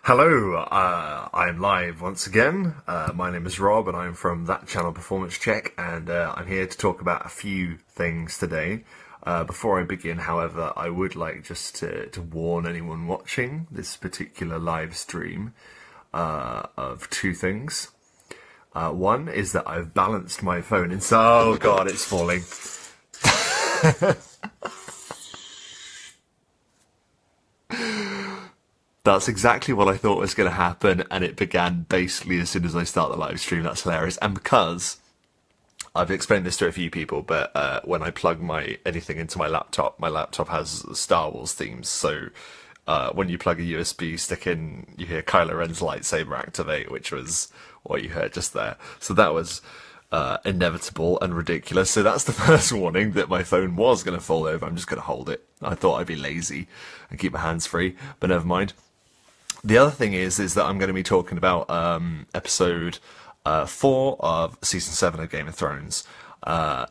Hello, I'm live once again. My name is Rob and I'm from that channel Performance Check, and I'm here to talk about a few things today. Before I begin, however, I would like just to warn anyone watching this particular live stream of two things. One is that I've balanced my phone and oh god, it's falling. That's exactly what I thought was going to happen, and it began basically as soon as I start the live stream. That's hilarious. And because I've explained this to a few people, but when I plug anything into my laptop has Star Wars themes. So when you plug a USB stick in, you hear Kylo Ren's lightsaber activate, which was what you heard just there. So that was inevitable and ridiculous. So that's the first warning that my phone was going to fall over. I'm just going to hold it. I thought I'd be lazy and keep my hands free, but never mind. The other thing is that I'm going to be talking about episode 4 of season 7 of Game of Thrones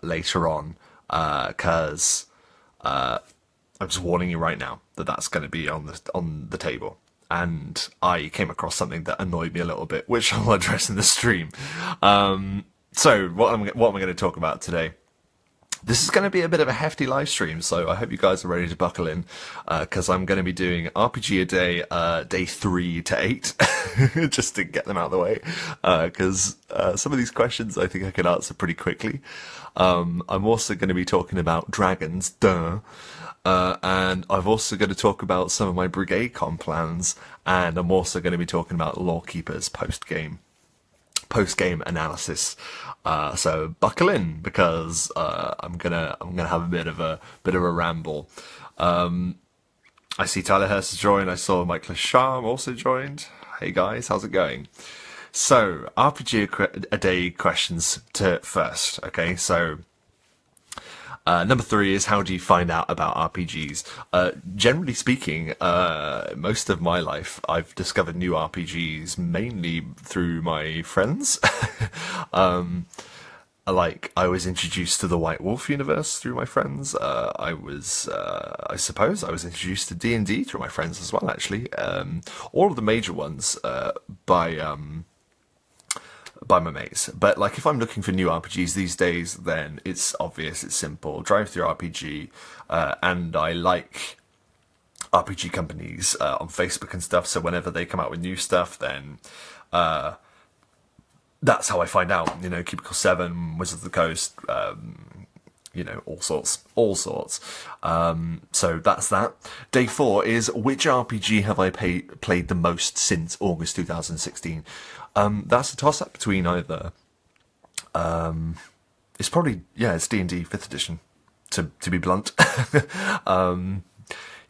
later on, because I'm just warning you right now that that's going to be on the table. And I came across something that annoyed me a little bit, which I'll address in the stream. So what am I going to talk about today? This is going to be a bit of a hefty live stream, so I hope you guys are ready to buckle in, because I'm going to be doing RPG a day, day 3 to 8, just to get them out of the way, because some of these questions I think I can answer pretty quickly. I'm also going to be talking about dragons, and I'm also going to talk about some of my Brigade Con plans, and I'm also going to be talking about Lorekeepers post-game analysis. So buckle in, because I'm gonna have a bit of a ramble. I see Tyler Hurst has joined. I saw Mike Lasham also joined. Hey guys, how's it going? So RPG a day questions to first. Okay, so number 3 is, how do you find out about RPGs? Generally speaking, most of my life I've discovered new RPGs mainly through my friends. Like, I was introduced to the White Wolf universe through my friends. I suppose I was introduced to D&D through my friends as well, actually. All of the major ones by my mates. But like, if I'm looking for new RPGs these days, then it's obvious, it's simple. Drive through RPG, and I like RPG companies on Facebook and stuff, so whenever they come out with new stuff, then that's how I find out. You know, Cubicle 7, Wizards of the Coast, you know, all sorts. So that's that. Day 4 is, which RPG have I played the most since August 2016? That's a toss-up between either, it's probably, yeah, it's D&D 5th edition, to be blunt.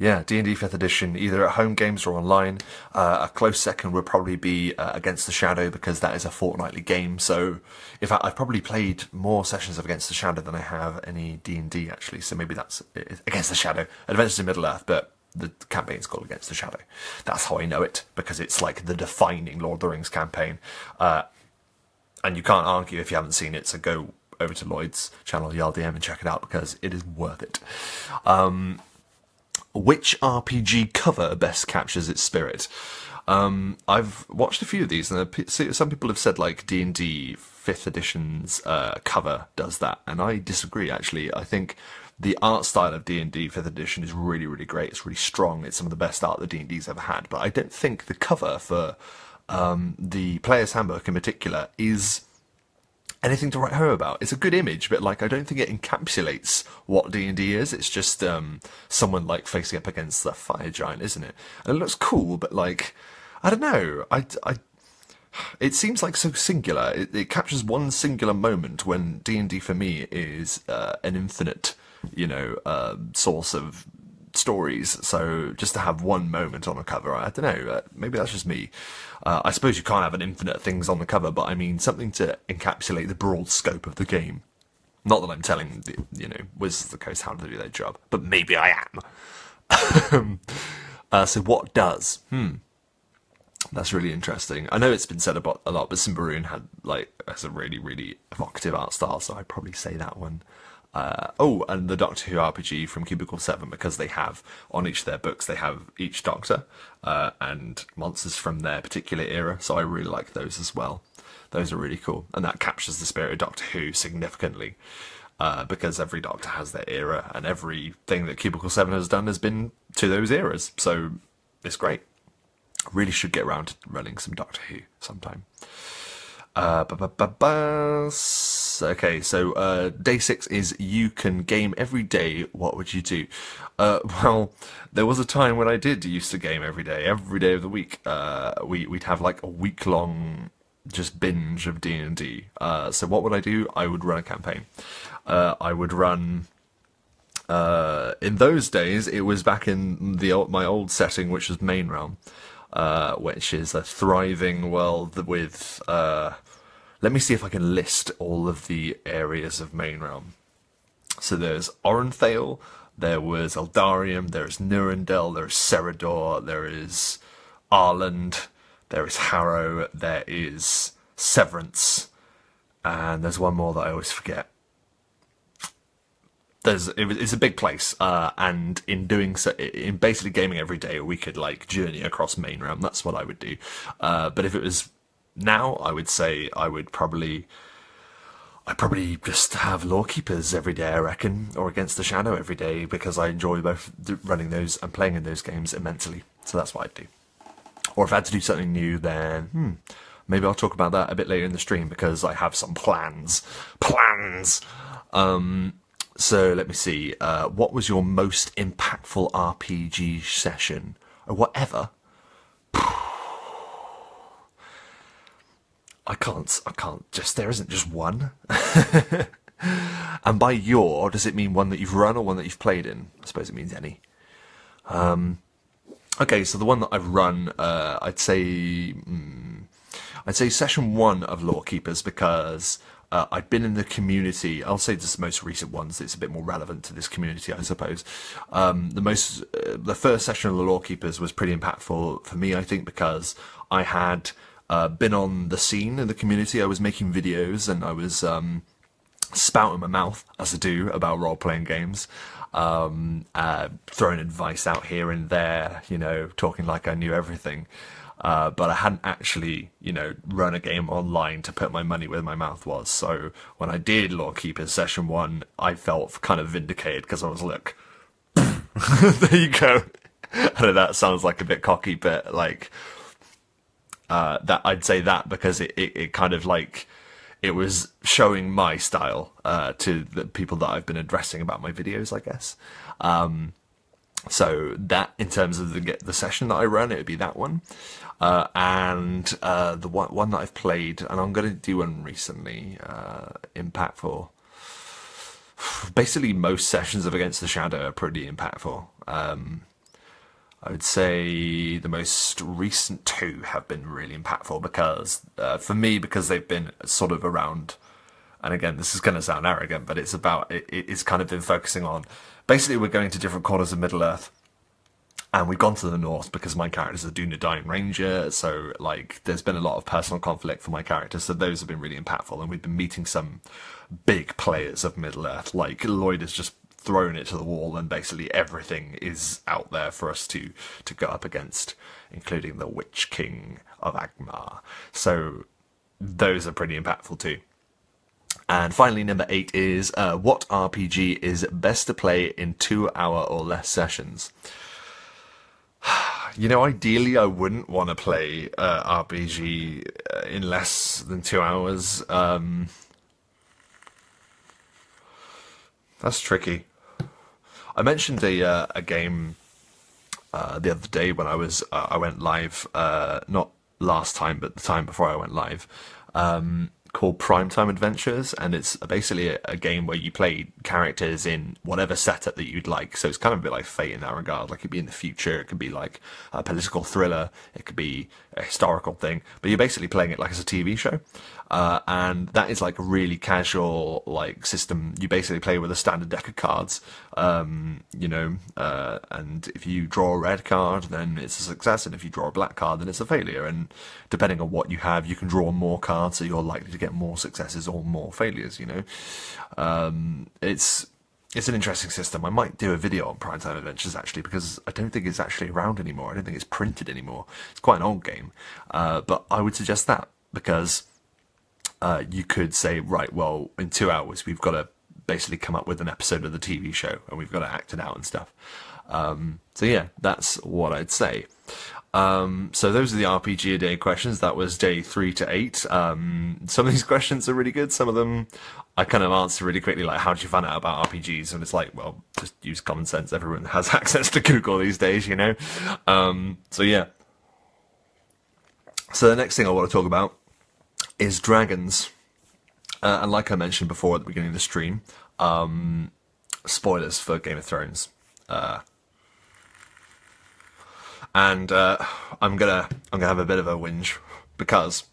Yeah, D&D 5th edition, either at home games or online. A close second would probably be Against the Shadow, because that is a fortnightly game. So, in fact, I've probably played more sessions of Against the Shadow than I have any D&D, actually. So maybe that's Against the Shadow. Adventures in Middle-earth, but the campaign's called Against the Shadow. That's how I know it, because it's like the defining Lord of the Rings campaign. And you can't argue if you haven't seen it, so go over to Lloyd's channel, YLDM, and check it out, because it is worth it. Which RPG cover best captures its spirit? I've watched a few of these, and some people have said like D&D 5th edition's cover does that, and I disagree, actually. I think the art style of D&D 5th edition is really, really great. It's really strong. It's some of the best art that D&D's ever had, but I don't think the cover for the Player's Handbook in particular is anything to write home about. It's a good image, but like, I don't think it encapsulates what D&D is. It's just someone like facing up against the fire giant, isn't it? And it looks cool, but like, I don't know. It seems like so singular. It captures one singular moment, when D&D for me is an infinite, you know, source of stories. So just to have one moment on a cover, I don't know, maybe that's just me. I suppose you can't have an infinite things on the cover, but I mean something to encapsulate the broad scope of the game. Not that I'm telling you know, Wizards of the Coast how to do their job, but maybe I am. So what does? That's really interesting. I know it's been said about a lot, but Simbaroon has a really, really evocative art style, so I'd probably say that one. Oh, and the Doctor Who RPG from Cubicle 7, because they have, on each of their books, they have each Doctor and monsters from their particular era, so I really like those as well. Those are really cool, and that captures the spirit of Doctor Who significantly, because every Doctor has their era, and everything that Cubicle 7 has done has been to those eras, so it's great. Really should get around to running some Doctor Who sometime. Okay, so day 6 is you can game every day. What would you do? Well, there was a time when I did used to game every day of the week. We'd have like a week-long just binge of D&D. So what would I do? I would run a campaign. I would run... in those days, it was back in my old setting, which was Main Realm, which is a thriving world with... let me see if I can list all of the areas of Main Realm. So there's Orenthale, there was Eldarium, there is Nurendel, there is Serador, there is Arland, there is Harrow, there is Severance, and there's one more that I always forget. It's a big place, and in doing so, in basically gaming every day, we could like journey across Main Realm. That's what I would do. But if it was now, I would say I'd probably just have Lorekeepers every day, I reckon, or Against the Shadow every day, because I enjoy both running those and playing in those games immensely. So that's what I'd do. Or if I had to do something new, then maybe I'll talk about that a bit later in the stream, because I have some plans. So let me see. What was your most impactful RPG session, or whatever? I can't. There isn't just one. And by your, does it mean one that you've run or one that you've played in? I suppose it means any. Okay, so the one that I've run, I'd say session 1 of Lorekeepers, because I'd been in the community. I'll say just the most recent ones. It's a bit more relevant to this community, I suppose. The first session of the Lorekeepers was pretty impactful for me, I think, because I had been on the scene in the community. I was making videos and I was spouting my mouth, as I do, about role-playing games, throwing advice out here and there, talking like I knew everything. But I hadn't actually, run a game online to put my money where my mouth was. So when I did Lorekeepers Session 1, I felt kind of vindicated, because I was, look, there you go. I know that sounds like a bit cocky, but like... that I'd say that because it kind of like it was showing my style to the people that I've been addressing about my videos, I guess. So that, in terms of the session that I run, it would be that one, and the one that I've played, and I'm going to do one recently, impactful. Basically, most sessions of Against the Shadow are pretty impactful. I would say the most recent 2 have been really impactful because, for me, because they've been sort of around, and again, this is going to sound arrogant, but it's kind of been focusing on, basically we're going to different corners of Middle-earth, and we've gone to the north because my character's a Dunedain Ranger, so, like, there's been a lot of personal conflict for my character, so those have been really impactful, and we've been meeting some big players of Middle-earth, like, Lloyd has just thrown it to the wall, and basically everything is out there for us to go up against, including the Witch King of Agmar. So those are pretty impactful too. And finally, number 8 is what RPG is best to play in 2-hour or less sessions? Ideally I wouldn't want to play RPG in less than 2 hours. That's tricky. I mentioned a game the other day when I went live, not last time, but the time before I went live, called Primetime Adventures, and it's basically a game where you play characters in whatever setup that you'd like. So it's kind of a bit like Fate in that regard. Like, it could be in the future, it could be like a political thriller, it could be a historical thing, but you're basically playing it like it's a TV show. And that is like a really casual like system. You basically play with a standard deck of cards, and if you draw a red card, then it's a success, and if you draw a black card, then it's a failure. And depending on what you have, you can draw more cards, so you're likely to get more successes or more failures. It's an interesting system. I might do a video on Primetime Adventures, actually, because I don't think it's actually around anymore. I don't think it's printed anymore. It's quite an old game. But I would suggest that, because you could say, right, well, in 2 hours, we've got to basically come up with an episode of the TV show, and we've got to act it out and stuff. So yeah, that's what I'd say. So those are the RPG a day questions. That was day 3 to 8. Some of these questions are really good. Some of them I kind of answer really quickly, like, how did you find out about RPGs? And it's like, well, just use common sense. Everyone has access to Google these days, So yeah. So the next thing I want to talk about is dragons. And like I mentioned before at the beginning of the stream, spoilers for Game of Thrones. And I'm gonna have a bit of a whinge, because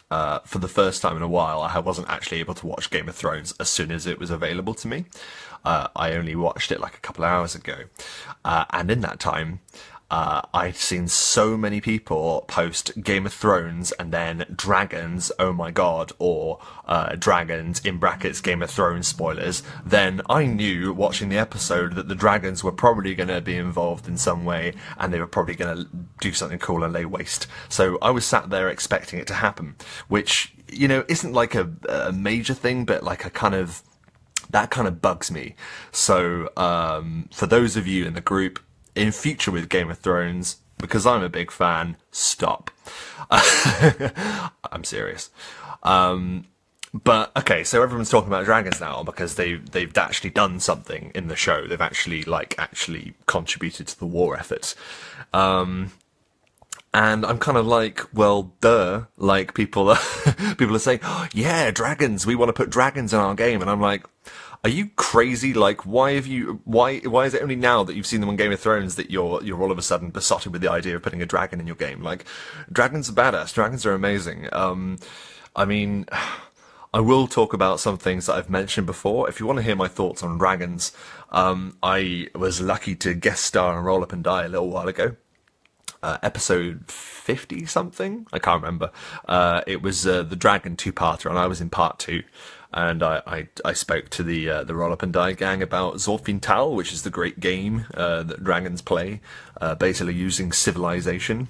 for the first time in a while, I wasn't actually able to watch Game of Thrones as soon as it was available to me. I only watched it like a couple of hours ago, and in that time, I'd seen so many people post Game of Thrones and then dragons, oh my god, or dragons in brackets Game of Thrones spoilers. Then I knew, watching the episode, that the dragons were probably going to be involved in some way, and they were probably going to do something cool and lay waste. So I was sat there expecting it to happen, which, isn't like a major thing, but like that kind of bugs me. So for those of you in the group, in future with Game of Thrones, because I'm a big fan, stop. I'm serious. But okay, so everyone's talking about dragons now because they've actually done something in the show. They've actually contributed to the war effort. And I'm kind of like, well, duh. Like, people are saying, oh, yeah, dragons. We want to put dragons in our game, and I'm like, are you crazy? Like, why is it only now that you've seen them on Game of Thrones that you're all of a sudden besotted with the idea of putting a dragon in your game? Like, dragons are badass. Dragons are amazing. I mean, I will talk about some things that I've mentioned before. If you want to hear my thoughts on dragons, I was lucky to guest star on Roll Up and Die a little while ago. Episode 50 something, I can't remember. It was the Dragon 2-parter, and I was in part 2. And I spoke to the Roll Up and Die gang about Zorfin Tal, which is the great game that dragons play, basically using civilization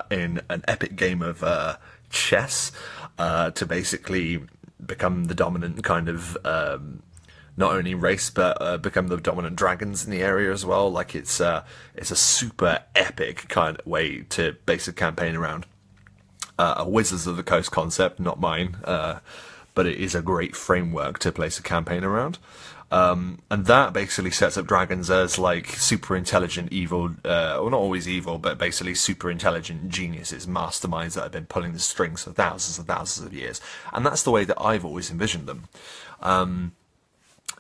in an epic game of chess to basically become the dominant kind of not only race, but become the dominant dragons in the area as well. Like, it's a super epic kind of way to base a campaign around. A Wizards of the Coast concept, not mine, but it is a great framework to place a campaign around. And that basically sets up dragons as, like, super intelligent, evil, well, not always evil, but basically super intelligent geniuses, masterminds that have been pulling the strings for thousands of years. And that's the way that I've always envisioned them.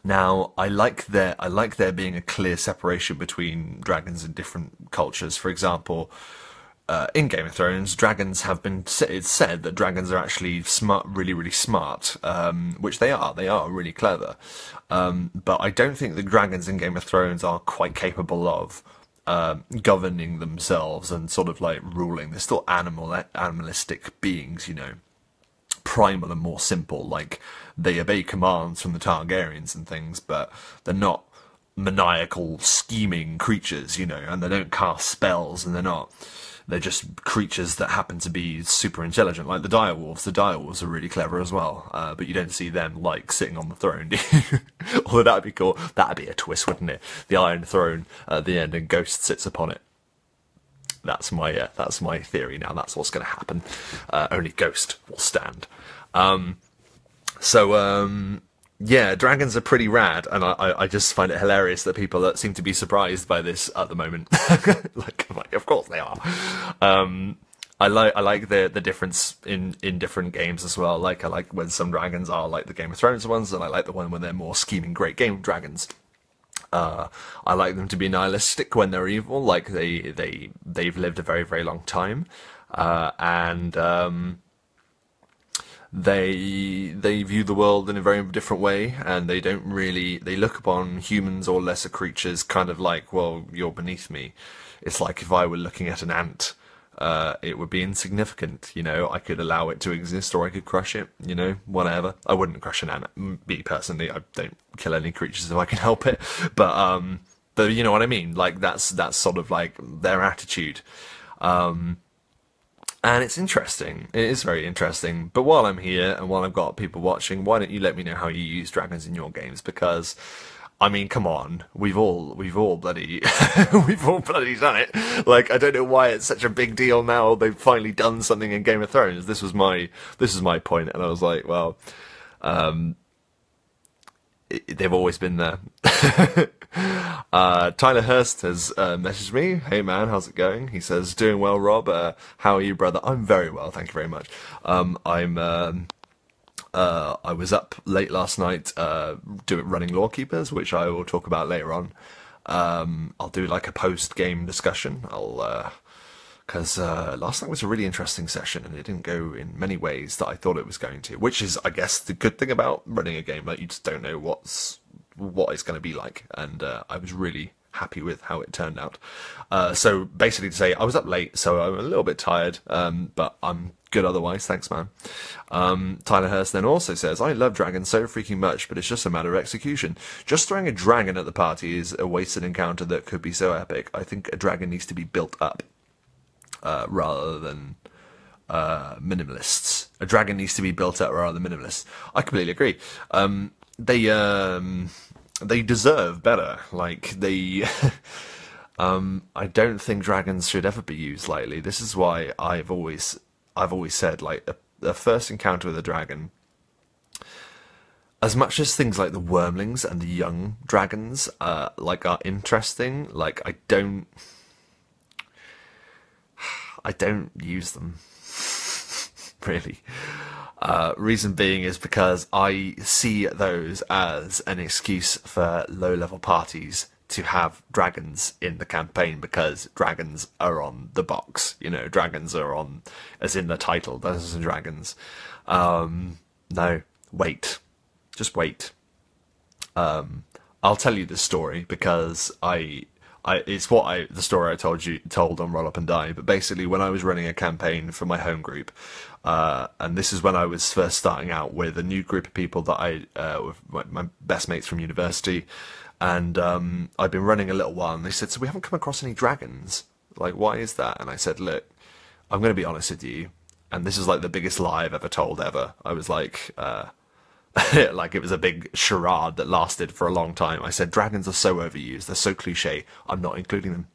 Now, I like there being a clear separation between dragons and different cultures. For example, in Game of Thrones, dragons have been. It's said that dragons are actually smart, really, really smart, which they are. They are really clever. But I don't think the dragons in Game of Thrones are quite capable of governing themselves and sort of like ruling. They're still animalistic beings, primal and more simple. Like, they obey commands from the Targaryens and things, but they're not maniacal, scheming creatures, and they don't cast spells, and they're just creatures that happen to be super intelligent, like the direwolves. The direwolves are really clever as well, but you don't see them, like, sitting on the throne, do you? Although that'd be cool. That'd be a twist, wouldn't it? The Iron Throne at the end, and Ghost sits upon it. That's my theory now. That's what's going to happen. Only Ghost will stand. Yeah, dragons are pretty rad, and I just find it hilarious that people that seem to be surprised by this at the moment. like, of course they are. I like the difference in different games as well. Like, I like when some dragons are like the Game of Thrones ones, and I like the one when they're more scheming, great game dragons. I like them to be nihilistic when they're evil, like they've lived a very, very long time, and they view the world in a very different way, and they don't really, they look upon humans or lesser creatures kind of like, well, you're beneath me. It's like if I were looking at an ant, it would be insignificant, you know. I could allow it to exist, or I could crush it, you know, whatever. I wouldn't crush an ant, me personally. I don't kill any creatures if I can help it, but you know what I mean. Like that's sort of like their attitude, and it's interesting. It is very interesting. But while I'm here and while I've got people watching, why don't you let me know how you use dragons in your games? Because I mean, come on, we've all bloody, we've all bloody done it. Like, I don't know why it's such a big deal now. They've finally done something in Game of Thrones. This was my point, and I was like, well, they've always been there. Tyler Hurst has messaged me. Hey man, how's it going? He says, doing well, Rob. How are you, brother? I'm very well, thank you very much. I was up late last night running Lorekeepers, which I will talk about later on. I'll do like a post-game discussion. Because last night was a really interesting session, and it didn't go in many ways that I thought it was going to, which is, I guess, the good thing about running a game. Like, you just don't know what it's going to be like, and I was really happy with how it turned out. So basically to say, I was up late, so I'm a little bit tired, but I'm good otherwise, thanks man. Tyler Hurst then also says, I love dragons so freaking much, but it's just a matter of execution. Just throwing a dragon at the party is a wasted encounter that could be so epic. I think a dragon needs to be built up, rather than minimalists. A dragon needs to be built up rather than minimalists. I completely agree. They deserve better. Like, they... I don't think dragons should ever be used lightly. This is why I've always said, like, the first encounter with a dragon, as much as things like the wormlings and the young dragons, like, are interesting, like, I don't use them, really. Reason being is because I see those as an excuse for low-level parties to have dragons in the campaign, because dragons are on the box, you know, dragons are on, as in the title, Dungeons and Dragons. No, wait. Just wait. I'll tell you this story because it's the story I told on Roll Up and Die. But basically, when I was running a campaign for my home group, and this is when I was first starting out with a new group of people that with my best mates from university, and I'd been running a little while, and they said, so we haven't come across any dragons. Like, why is that? And I said, look, I'm going to be honest with you, and this is like the biggest lie I've ever told ever. I was like, like it was a big charade that lasted for a long time. I said, dragons are so overused, they're so cliche, I'm not including them.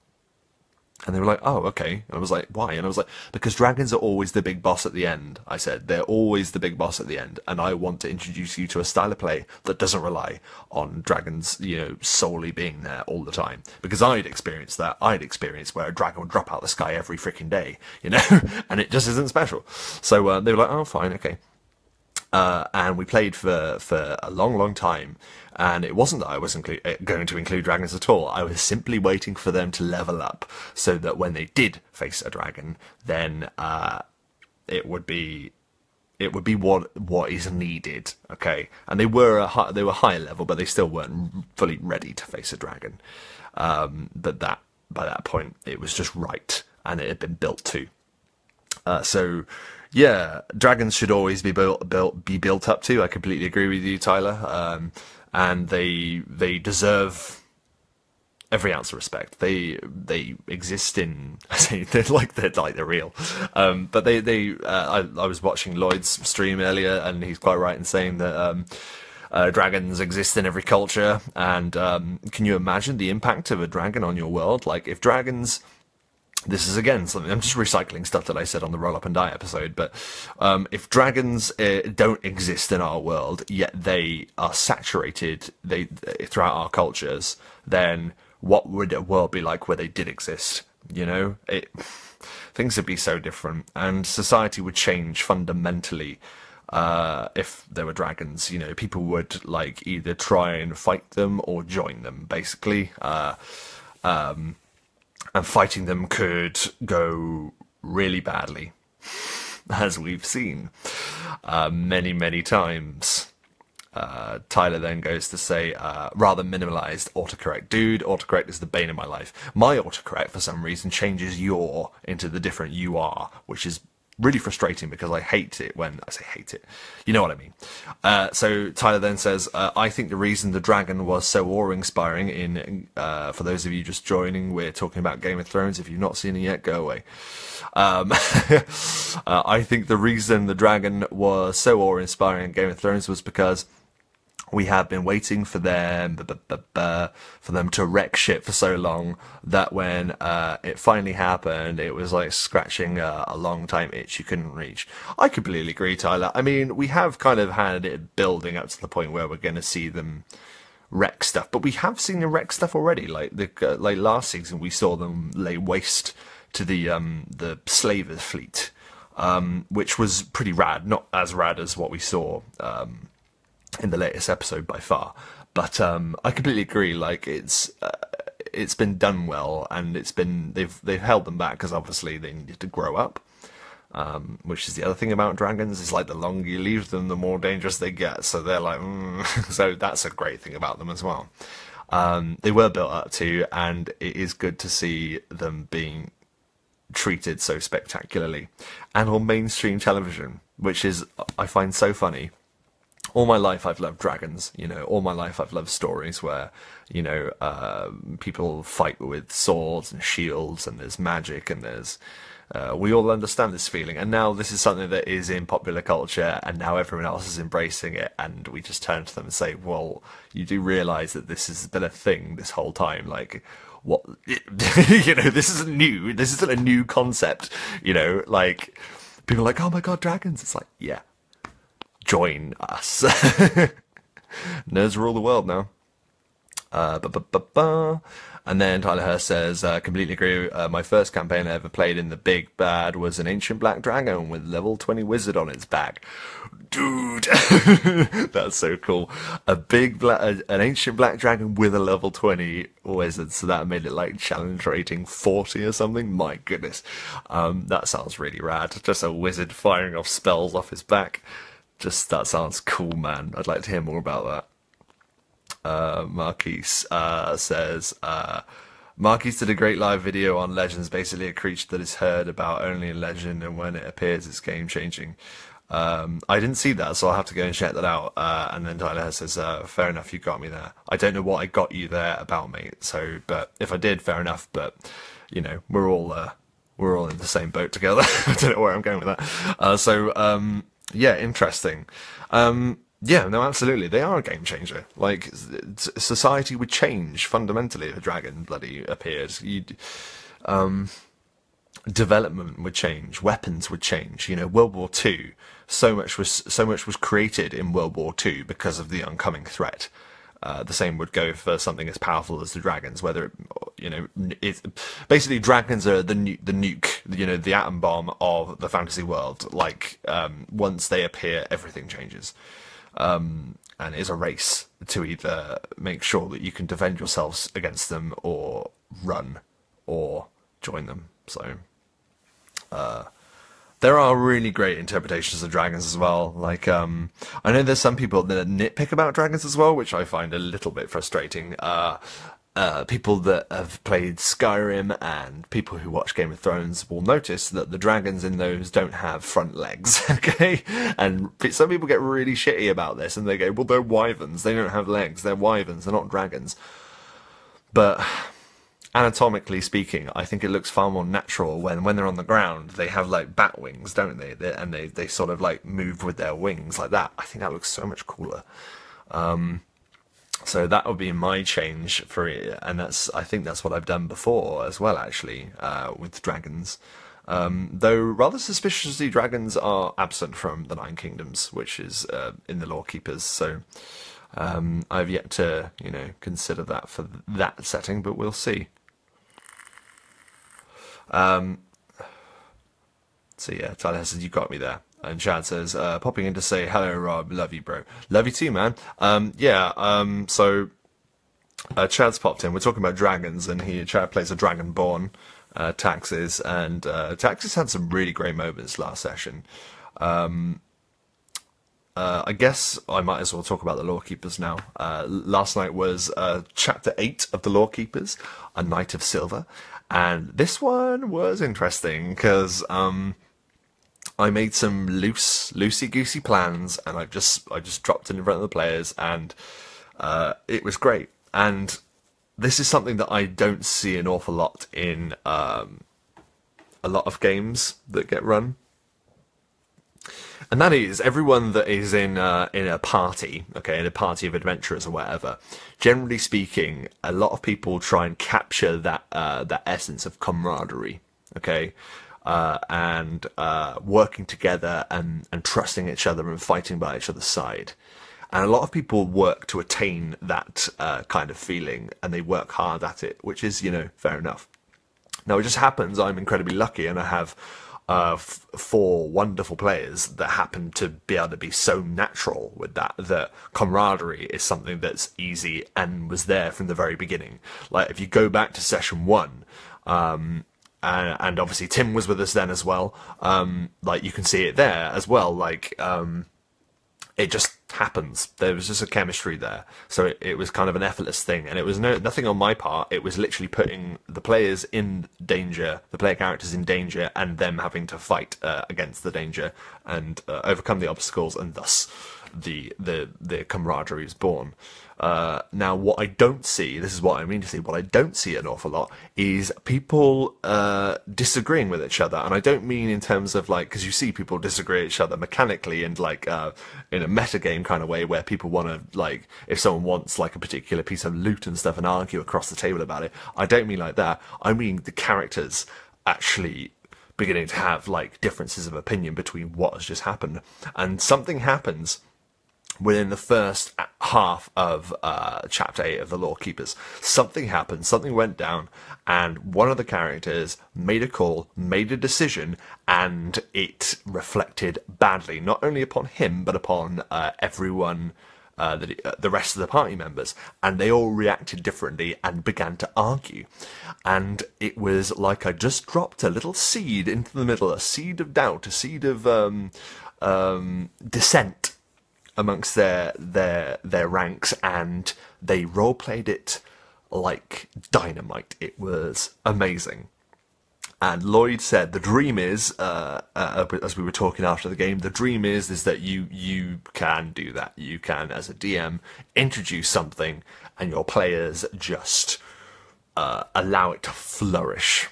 And they were like, oh, okay. And I was like, why? And I was like, because dragons are always the big boss at the end. I said, they're always the big boss at the end, and I want to introduce you to a style of play that doesn't rely on dragons, you know, solely being there all the time. Because I'd experienced that. I'd experienced where a dragon would drop out of the sky every freaking day, you know, and it just isn't special. So they were like, oh, fine, okay. And we played for a long, long time, and it wasn't that I was going to include dragons at all. I was simply waiting for them to level up, so that when they did face a dragon, then it would be what is needed. Okay, and they were higher level, but they still weren't fully ready to face a dragon. But by that point, it was just right, and it had been built to. So. Yeah, dragons should always be built up to. I completely agree with you, Tyler. And they deserve every ounce of respect. They exist in they're real. But I was watching Lloyd's stream earlier, and he's quite right in saying that dragons exist in every culture. And can you imagine the impact of a dragon on your world? Like, if dragons. This is, again, something, I'm just recycling stuff that I said on the Roll Up and Die episode, but if dragons don't exist in our world, yet they are saturated throughout our cultures, then what would a world be like where they did exist? You know? Things would be so different, and society would change fundamentally if there were dragons. You know, people would, like, either try and fight them or join them, basically. And fighting them could go really badly. as we've seen many, many times. Tyler then goes to say, rather minimalized autocorrect. Dude, autocorrect is the bane of my life. My autocorrect, for some reason, changes your into the different you are, which is really frustrating because I hate it when I say hate it. You know what I mean. So Tyler then says, I think the reason the dragon was so awe-inspiring for those of you just joining, we're talking about Game of Thrones. If you've not seen it yet, go away. I think the reason the dragon was so awe-inspiring in Game of Thrones was because we have been waiting for them to wreck shit for so long that when it finally happened, it was like scratching a long time itch you couldn't reach. I completely agree, Tyler. I mean, we have kind of had it building up to the point where we're going to see them wreck stuff, but we have seen them wreck stuff already. Like last season, we saw them lay waste to the slavers fleet, which was pretty rad. Not as rad as what we saw in the latest episode by far, but I completely agree. Like it's been done well, and they've held them back because obviously they needed to grow up. Which is the other thing about dragons, is like the longer you leave them, the more dangerous they get. So they're like, so that's a great thing about them as well. They were built up to, and it is good to see them being treated so spectacularly, and on mainstream television, which is I find so funny. All my life I've loved dragons, all my life I've loved stories where, people fight with swords and shields and there's magic and there's, we all understand this feeling. And now this is something that is in popular culture and now everyone else is embracing it. And we just turn to them and say, well, you do realize that this has been a thing this whole time. Like, what, this isn't new. This isn't a new concept, like people are like, oh my God, dragons. It's like, yeah. Join us. Nerds rule the world now. And then Tyler Hurst says, completely agree. My first campaign I ever played in the Big Bad was an ancient black dragon with level 20 wizard on its back. Dude, that's so cool. An ancient black dragon with a level 20 wizard. So that made it like challenge rating 40 or something. My goodness. That sounds really rad. Just a wizard firing off spells off his back. That sounds cool, man. I'd like to hear more about that. Marquise says, Marquise did a great live video on Legends, basically a creature that is heard about only in Legend, and when it appears, it's game-changing. I didn't see that, so I'll have to go and check that out. And then Tyler says, fair enough, you got me there. I don't know what I got you there about, mate. So, but if I did, fair enough. But, we're all in the same boat together. I don't know where I'm going with that. Yeah, interesting. Yeah, no, absolutely. They are a game changer. Like, society would change fundamentally if a dragon bloody appeared. Development would change. Weapons would change. World War II. So much was created in World War II because of the oncoming threat. The same would go for something as powerful as the dragons, whether it's basically dragons are the nuke, the atom bomb of the fantasy world. Like, once they appear, everything changes. And it's a race to either make sure that you can defend yourselves against them or run or join them. So, there are really great interpretations of dragons as well. Like, I know there's some people that nitpick about dragons as well, which I find a little bit frustrating. People that have played Skyrim and people who watch Game of Thrones will notice that the dragons in those don't have front legs, okay? And some people get really shitty about this, and they go, well, they're wyverns, they don't have legs, they're wyverns, they're not dragons. But anatomically speaking, I think it looks far more natural when they're on the ground. They have like bat wings, don't they? And they sort of like move with their wings like that. I think that looks so much cooler. So that would be my change for it, and I think that's what I've done before as well, actually, with dragons. Though rather suspiciously, dragons are absent from the Nine Kingdoms, which is in the Lorekeepers. So I've yet to, consider that for that setting, but we'll see. So yeah, Tyler says, you got me there. And Chad says, popping in to say, hello, Rob, love you, bro. Love you too, man. So Chad's popped in. We're talking about dragons, and Chad plays a Dragonborn, Taxes, and Taxes had some really great moments last session. I guess I might as well talk about the Lorekeepers now. Last night was Chapter 8 of the Lorekeepers, A Night of Silver, and this one was interesting because I made some loosey-goosey plans, and I just dropped it in front of the players, and it was great. And this is something that I don't see an awful lot in a lot of games that get run. And that is, everyone that is in a party, okay, in a party of adventurers or whatever, generally speaking, a lot of people try and capture that essence of camaraderie, okay, and working together and trusting each other and fighting by each other's side. And a lot of people work to attain that kind of feeling, and they work hard at it, which is, you know, fair enough. Now, it just happens I'm incredibly lucky, and I have 4 wonderful players that happen to be able to be so natural with that camaraderie is something that's easy and was there from the very beginning. Like, if you go back to session 1, and obviously Tim was with us then as well, like, you can see it there as well, like, it just happens. There was just a chemistry there. So it was kind of an effortless thing, and it was nothing on my part. It was literally putting the players in danger, the player characters in danger, and them having to fight against the danger and overcome the obstacles, and thus the camaraderie is born. Now, what I don't see, this is what I mean to see, what I don't see an awful lot is people disagreeing with each other. And I don't mean in terms of, like, because you see people disagree with each other mechanically and, like, in a metagame kind of way where people want to, like, if someone wants, like, a particular piece of loot and stuff and argue across the table about it. I don't mean like that. I mean the characters actually beginning to have, like, differences of opinion between what has just happened. And something happens within the first half of Chapter 8 of the Lorekeepers. Something happened, something went down, and one of the characters made a call, made a decision, and it reflected badly, not only upon him, but upon everyone, the rest of the party members. And they all reacted differently and began to argue. And it was like I just dropped a little seed into the middle, a seed of doubt, a seed of dissent amongst their ranks, and they role-played it like dynamite. It was amazing. And Lloyd said the dream is, as we were talking after the game, the dream is that you can do that. You can, as a DM, introduce something, and your players just allow it to flourish.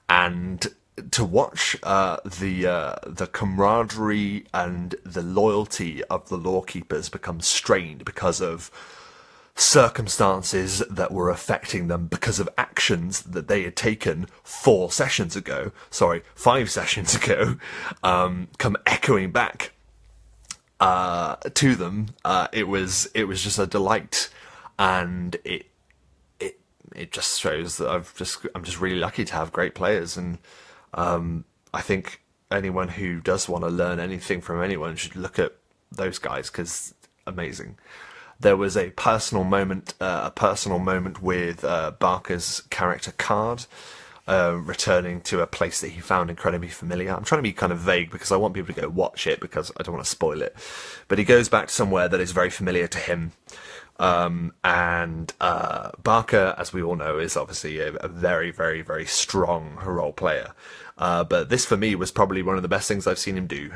And to watch the camaraderie and the loyalty of the Lorekeepers become strained because of circumstances that were affecting them, because of actions that they had taken 5 sessions ago, come echoing back to them. It was just a delight, and it just shows that I'm just really lucky to have great players. And I think anyone who does want to learn anything from anyone should look at those guys, because amazing. There was a personal moment with Barker's character Card, returning to a place that he found incredibly familiar. I'm trying to be kind of vague because I want people to go watch it because I don't want to spoil it. But he goes back to somewhere that is very familiar to him. And Barker, as we all know, is obviously a very, very, very strong role player. But this, for me, was probably one of the best things I've seen him do.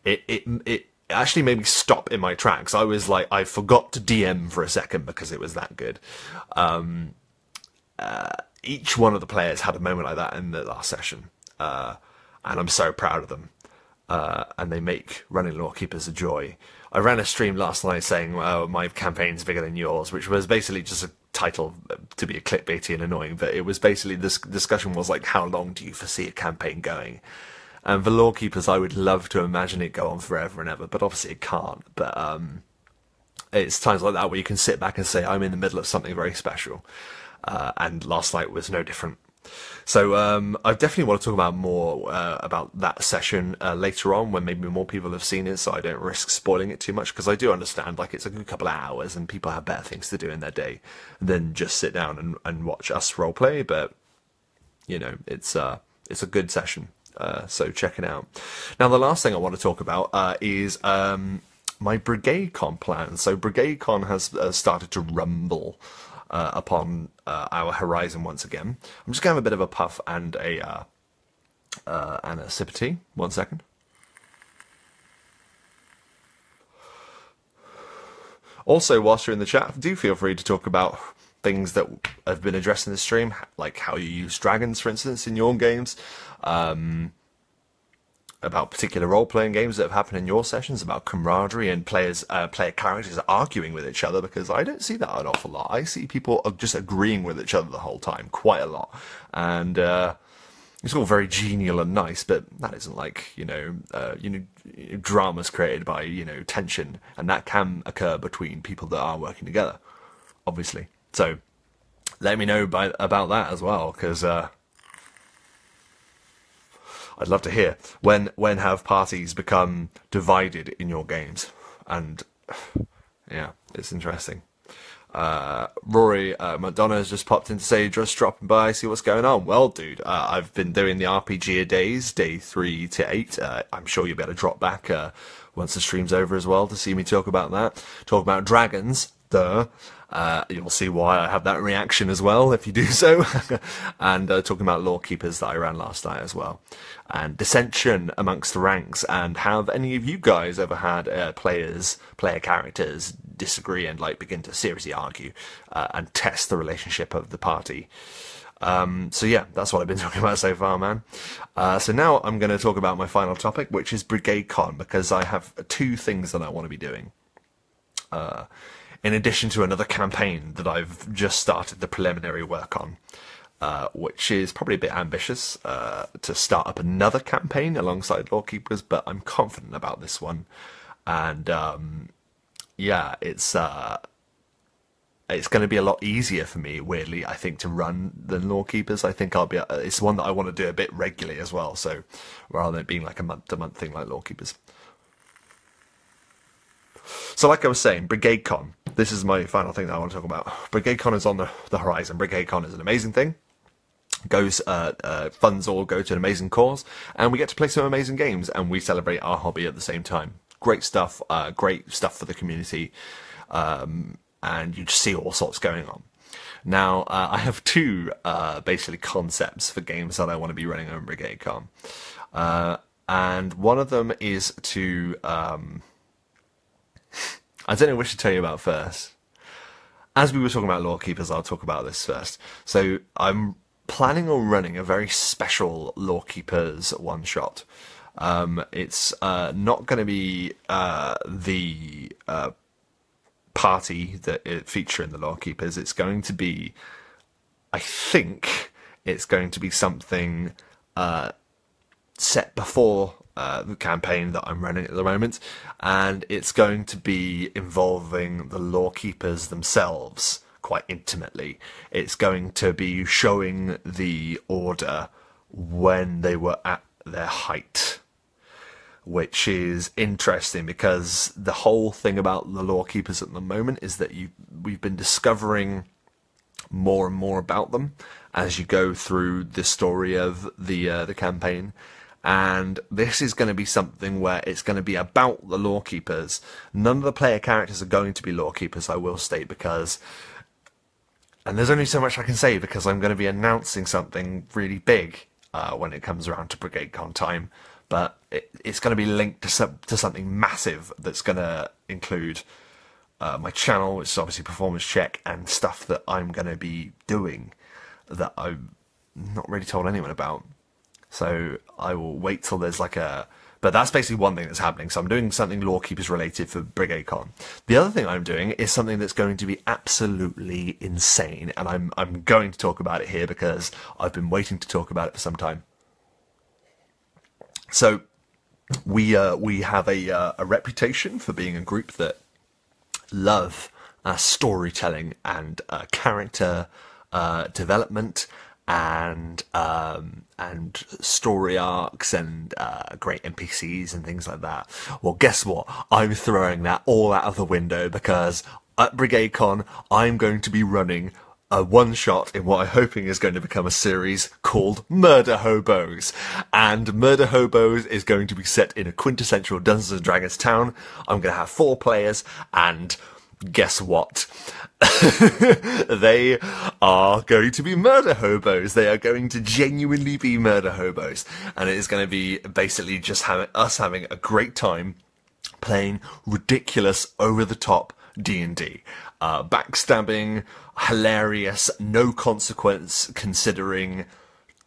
It actually made me stop in my tracks. I was like, I forgot to DM for a second because it was that good. Each one of the players had a moment like that in the last session. And I'm so proud of them. And they make running Lorekeepers a joy. I ran a stream last night saying, my campaign's bigger than yours, which was basically just a title to be a clickbaity and annoying, but it was basically, this discussion was like, how long do you foresee a campaign going? And for Lorekeepers, I would love to imagine it go on forever and ever, but obviously it can't. But it's times like that where you can sit back and say, I'm in the middle of something very special. And last night was no different. So I definitely want to talk about more about that session later on when maybe more people have seen it, so I don't risk spoiling it too much, because I do understand like it's a good couple of hours and people have better things to do in their day than just sit down and watch us roleplay. But you know, it's a good session, so check it out. Now, the last thing I want to talk about is my Brigade Con plan. So Brigade Con has started to rumble upon our horizon once again. I'm just gonna have a bit of a puff and a sip of tea. 1 second. Also, whilst you're in the chat, do feel free to talk about things that have been addressed in the stream, like how you use dragons, for instance, in your games. About particular role-playing games that have happened in your sessions, about camaraderie and player characters arguing with each other, because I don't see that an awful lot. I see people just agreeing with each other the whole time, quite a lot, and it's all very genial and nice, but that isn't like, dramas created by, tension, and that can occur between people that are working together, obviously. So let me know about that as well, because I'd love to hear when have parties become divided in your games, and yeah, it's interesting. Rory McDonough has just popped in to say, just dropping by, see what's going on. Well, dude, I've been doing the RPG days, day 3 to 8. I'm sure you'll be able to drop back once the stream's over as well to see me talk about that. Talk about dragons, duh. You'll see why I have that reaction as well if you do so. And talking about Lorekeepers that I ran last night as well. And dissension amongst the ranks. And have any of you guys ever had player characters disagree and like begin to seriously argue and test the relationship of the party? So yeah, that's what I've been talking about so far, man. So now I'm going to talk about my final topic, which is Brigade Con, because I have 2 things that I want to be doing. In addition to another campaign that I've just started the preliminary work on, which is probably a bit ambitious to start up another campaign alongside Lorekeepers, but I'm confident about this one. And yeah, it's going to be a lot easier for me, weirdly, I think, to run than Lorekeepers. I think it's one that I want to do a bit regularly as well, so rather than it being like a month-to-month thing like Lorekeepers. So like I was saying, Brigade Con. This is my final thing that I want to talk about. Brigade Con is on the horizon. Brigade Con is an amazing thing. Funds all go to an amazing cause, and we get to play some amazing games, and we celebrate our hobby at the same time. Great stuff for the community, and you just see all sorts going on. Now, I have 2 basically concepts for games that I want to be running on Brigade Con, and one of them is to I don't know which to tell you about first. As we were talking about Lorekeepers, I'll talk about this first. So I'm planning on running a very special Lorekeepers one-shot. It's not going to be the party that it feature in the Lorekeepers. It's going to be, I think, it's going to be something set before the campaign that I'm running at the moment, and it's going to be involving the Lorekeepers themselves quite intimately. It's going to be showing the Order when they were at their height, which is interesting because the whole thing about the Lorekeepers at the moment is that we've been discovering more and more about them as you go through the story of the campaign. And this is going to be something where it's going to be about the Lorekeepers. None of the player characters are going to be Lorekeepers, I will state, because... And there's only so much I can say because I'm going to be announcing something really big when it comes around to Brigade Con time. But it's going to be linked to something massive that's going to include my channel, which is obviously Performance Check, and stuff that I'm going to be doing that I've not really told anyone about. So I will wait till there's like a... But that's basically one thing that's happening. So I'm doing something Lorekeepers related for Brigade Con. The other thing I'm doing is something that's going to be absolutely insane. And I'm going to talk about it here because I've been waiting to talk about it for some time. So we have a reputation for being a group that love storytelling and character development and story arcs and great NPCs and things like that. Well, guess what? I'm throwing that all out of the window, because at Brigade Con, I'm going to be running a one-shot in what I'm hoping is going to become a series called Murder Hobos. And Murder Hobos is going to be set in a quintessential Dungeons & Dragons town. I'm going to have 4 players, and guess what? They are going to be murder hobos. They are going to genuinely be murder hobos. And it is going to be basically just us having a great time playing ridiculous, over-the-top D&D. Backstabbing, hilarious, no consequence considering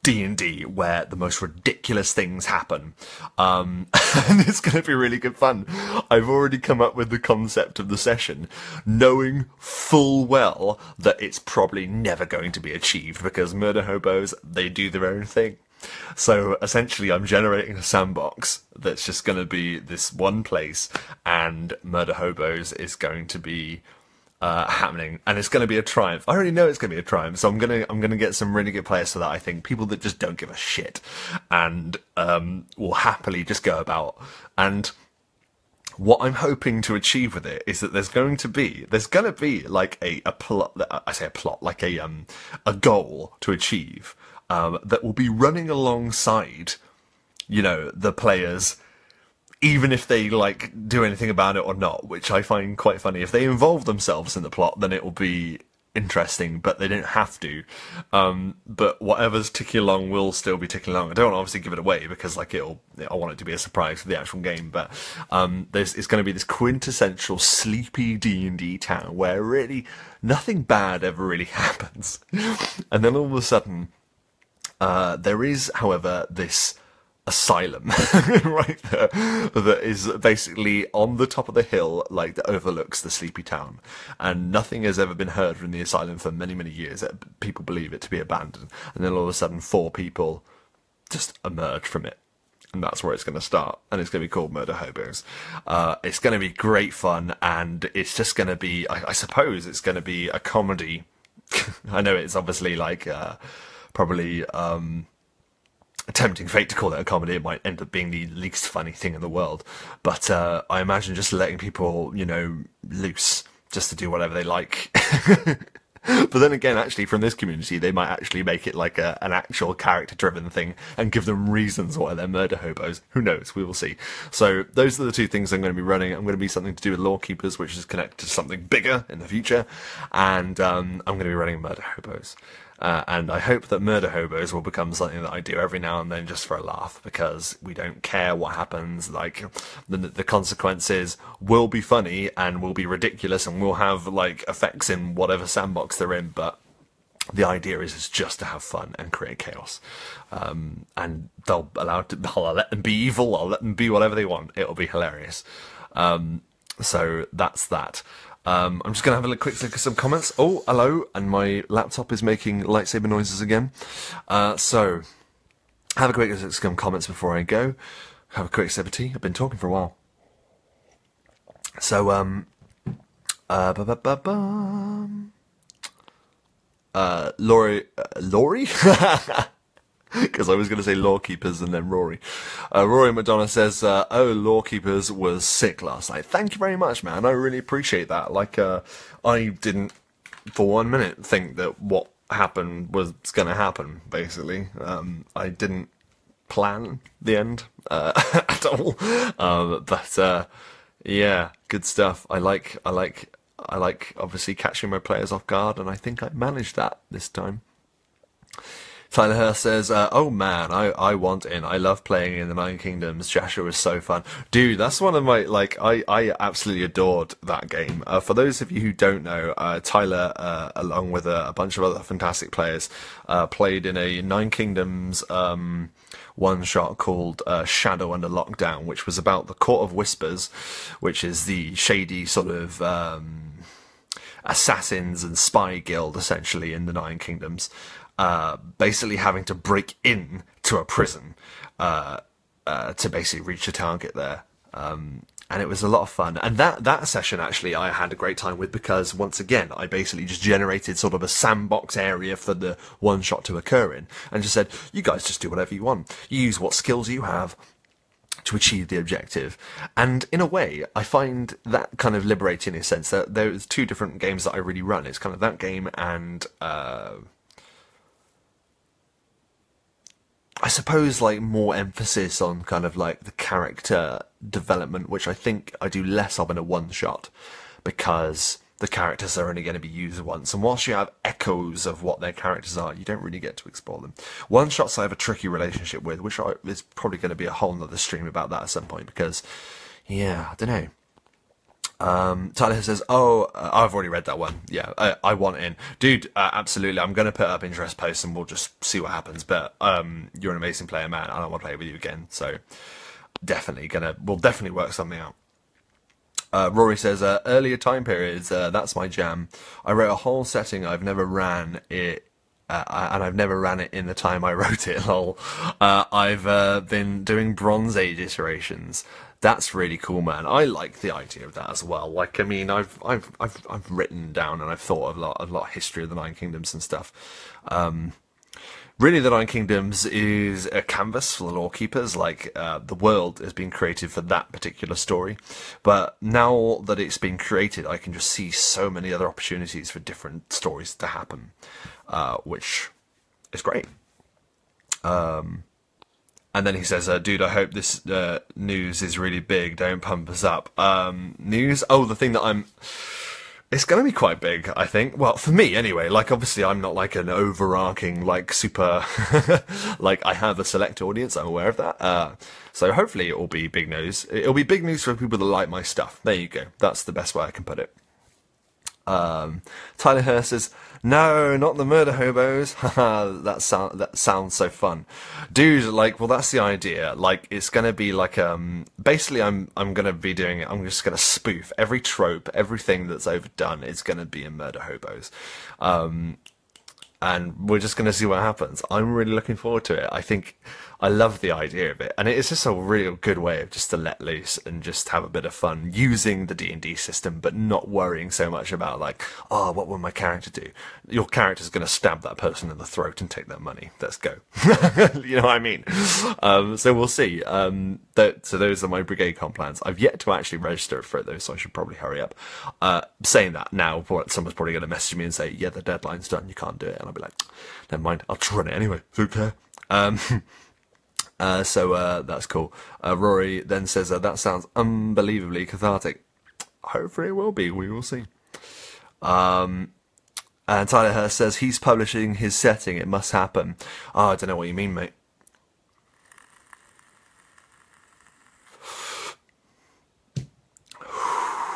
D&D, where the most ridiculous things happen. And it's going to be really good fun. I've already come up with the concept of the session, knowing full well that it's probably never going to be achieved, because murder hobos, they do their own thing. So essentially I'm generating a sandbox that's just going to be this one place, and murder hobos is going to be happening, and it's going to be a triumph. I already know it's going to be a triumph, so I'm gonna get some really good players for that. I think people that just don't give a shit and will happily just go about. And what I'm hoping to achieve with it is that there's going to be like a plot. I say a plot, like a goal to achieve that will be running alongside, you know, the players, even if they like do anything about it or not, which I find quite funny. If they involve themselves in the plot, then it will be interesting, but they don't have to. But whatever's ticking along will still be ticking along. I don't obviously give it away, because like I want it to be a surprise for the actual game. But it's going to be this quintessential sleepy D&D town where really nothing bad ever really happens, and then all of a sudden there is, however, this asylum right there that is basically on the top of the hill, like, that overlooks the sleepy town, and nothing has ever been heard from the asylum for many years. People believe it to be abandoned, and then all of a sudden 4 people just emerge from it, and that's where it's going to start, and it's going to be called Murder Hobos. It's going to be great fun, and it's just going to be, I suppose it's going to be a comedy. I know it's obviously like probably a tempting fate to call it a comedy. It might end up being the least funny thing in the world, but I imagine just letting people, you know, loose just to do whatever they like. But then again, actually, from this community, they might actually make it like an actual character-driven thing and give them reasons why they're murder hobos. Who knows? We will see. So those are the 2 things I'm going to be running. I'm going to be something to do with Lorekeepers, which is connected to something bigger in the future, and I'm going to be running murder hobos. And I hope that murder hobos will become something that I do every now and then just for a laugh, because we don't care what happens. Like, the consequences will be funny and will be ridiculous and will have like effects in whatever sandbox they're in, but the idea is just to have fun and create chaos. And I'll let them be evil, I'll let them be whatever they want. It'll be hilarious. So that's that. I'm just going to have a quick look at some comments. Oh, hello, and my laptop is making lightsaber noises again. So, have a quick look at some comments before I go. Have a quick sip of tea. I've been talking for a while. So, Laurie? Because I was going to say Lorekeepers and then Rory. Rory Madonna says, oh, Lorekeepers was sick last night. Thank you very much, man. I really appreciate that. Like, I didn't for 1 minute think that what happened was going to happen, basically. I didn't plan the end at all. But yeah, good stuff. I like obviously catching my players off guard, and I think I managed that this time. Tyler Hurst says, oh man, I want in. I love playing in the Nine Kingdoms. Joshua is so fun. Dude, that's one of my, like, I absolutely adored that game. For those of you who don't know, Tyler, along with a bunch of other fantastic players, played in a Nine Kingdoms one-shot called Shadow Under Lockdown, which was about the Court of Whispers, which is the shady sort of assassins and spy guild, essentially, in the Nine Kingdoms. Basically having to break in to a prison to basically reach a target there. and it was a lot of fun. And that session, actually, I had a great time with, because, once again, I basically just generated sort of a sandbox area for the one-shot to occur in, and just said, you guys just do whatever you want. You use what skills you have to achieve the objective. And in a way, I find that kind of liberating, in a sense that there's two different games that I really run. It's kind of that game and I suppose like more emphasis on kind of like the character development, which I think I do less of in a one-shot, because the characters are only going to be used once, and whilst you have echoes of what their characters are, you don't really get to explore them. One-shots I have a tricky relationship with, which is probably going to be a whole nother stream about that at some point, because, yeah, I don't know. Tyler says, I've already read that one. Yeah, I want in. Dude, absolutely. I'm going to put up interest posts and we'll just see what happens. But you're an amazing player, man. I don't want to play with you again. So we'll definitely work something out. Rory says, earlier time periods, that's my jam. I wrote a whole setting. I've never ran it. And I've never ran it in the time I wrote it, lol. I've been doing Bronze Age iterations. That's really cool, man. I like the idea of that as well. Like, I mean, I've written down and I've thought of a lot of history of the Nine Kingdoms and stuff. Really, the Nine Kingdoms is a canvas for the Lorekeepers. Like, the world has been created for that particular story. But now that it's been created, I can just see so many other opportunities for different stories to happen, which is great. And then he says, dude, I hope this news is really big. Don't pump us up. News? Oh, the thing that it's going to be quite big, I think. Well, for me, anyway. Like, obviously, I'm not, like, an overarching, like, super... like, I have a select audience. I'm aware of that. So hopefully it will be big news. It'll be big news for people that like my stuff. There you go. That's the best way I can put it. Tyler Hurst says, no, not the murder hobos. that sounds so fun. Dude, like, well, that's the idea. Like, it's gonna be like, basically I'm gonna be doing it. I'm just gonna spoof every trope, everything that's overdone. It's gonna be in murder hobos. And we're just gonna see what happens. I'm really looking forward to it. I think I love the idea of it, and it's just a real good way of just to let loose and just have a bit of fun using the D&D system, but not worrying so much about like, oh, what will my character do? Your character's going to stab that person in the throat and take their money. Let's go. You know what I mean? So we'll see. So those are my Brigade Con plans. I've yet to actually register for it though, so I should probably hurry up. Saying that now, someone's probably going to message me and say, yeah, the deadline's done, you can't do it. And I'll be like, never mind, I'll just run it anyway. Okay. So that's cool. Rory then says, that sounds unbelievably cathartic. Hopefully it will be. We will see. And Tyler Hurst says, he's publishing his setting. It must happen. Oh, I don't know what you mean, mate.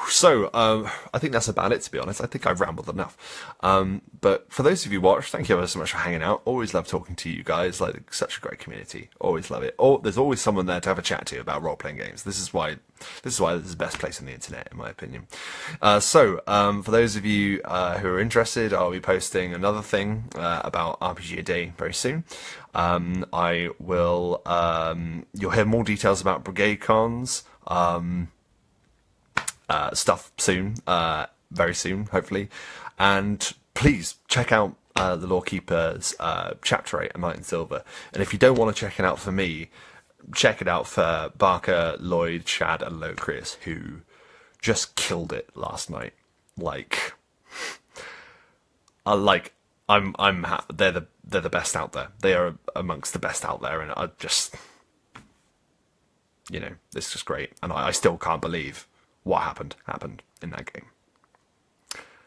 So, I think that's about it, to be honest. I think I've rambled enough. But for those of you who watch, thank you ever so much for hanging out. Always love talking to you guys. Like, such a great community. Always love it. There's always someone there to have a chat to about role-playing games. This is why this is the best place on the internet, in my opinion. So, for those of you who are interested, I'll be posting another thing about RPG a Day very soon. I will. You'll hear more details about Brigade Cons. Stuff soon, very soon, hopefully. And please check out the Lorekeepers Chapter 8 and Night and Silver. And if you don't want to check it out for me, check it out for Barker, Lloyd, Chad, and Locrius, who just killed it last night. Like, they're the best out there. They are amongst the best out there, and I just, it's just great. And I still can't believe what happened in that game.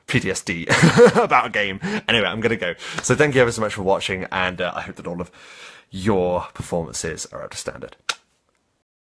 PTSD about a game. Anyway, I'm going to go. So thank you ever so much for watching, and I hope that all of your performances are up to standard.